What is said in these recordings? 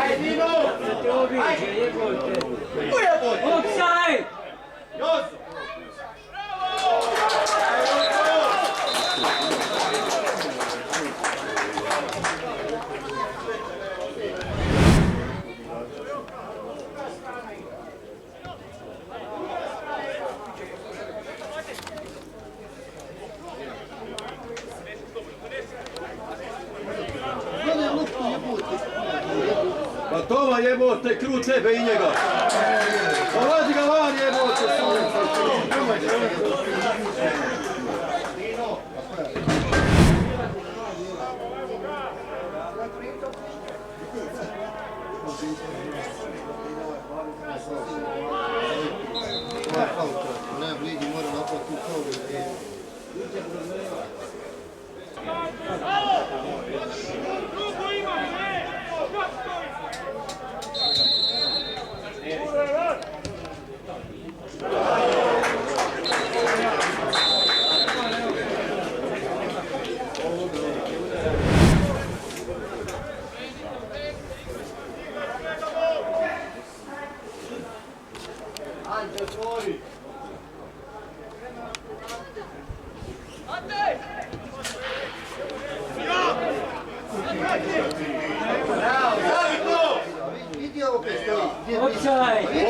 Ajde, Dino! Ajde, jebote! Offside! Jozo! Pa Toma jebote, kru tebe i njega. Povadi ga van jebote. Ne, blidi mora napraviti u kovu. Vidi ovo kaj stoji. Offside!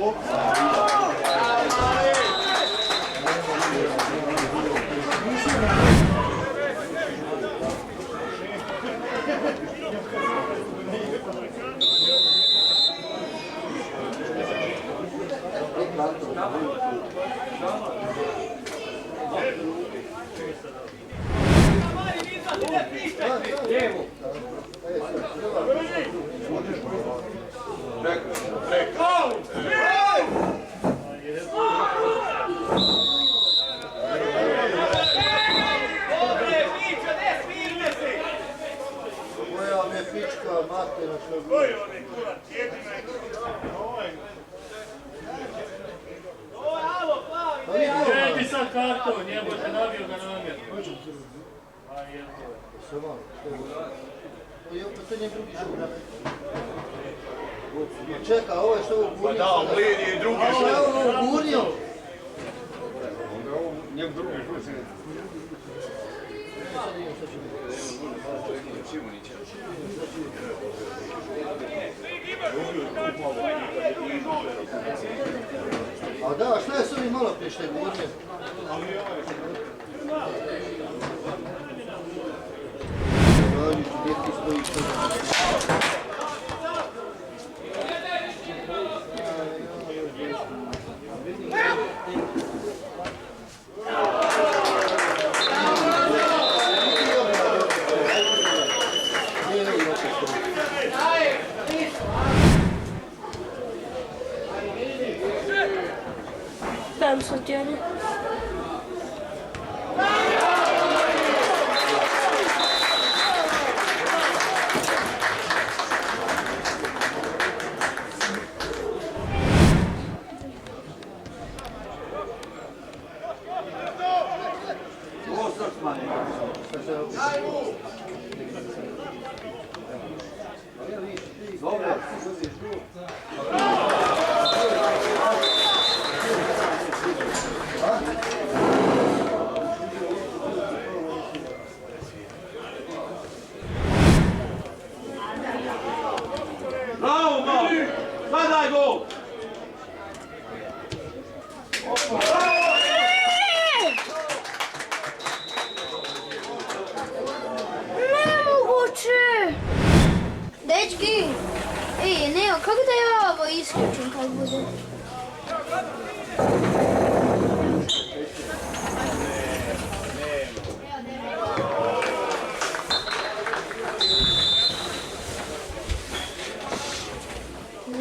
Offside! Koja me pička matera što je Koji on je kurac, jedina je Ti sad karton, jebote, nabio ga namjerno. A jebote. sve malo. To nije drugi žur. Čeka, ovo je što ovo gurnio. Pa da, on blidi i drugi Ovo je šut. ovo gurnio. Onda ovo njeg drugi šut se... A da, šta je s ovim malo prije što je gurnio? Radi, gdje ti stojiš to? Tam sudjeli. Bravo, bravo! Sadaj gol! Nemoguće! Dečki! Ej, Neo, kako da ja ovo isključim kad bude?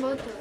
Gotovo.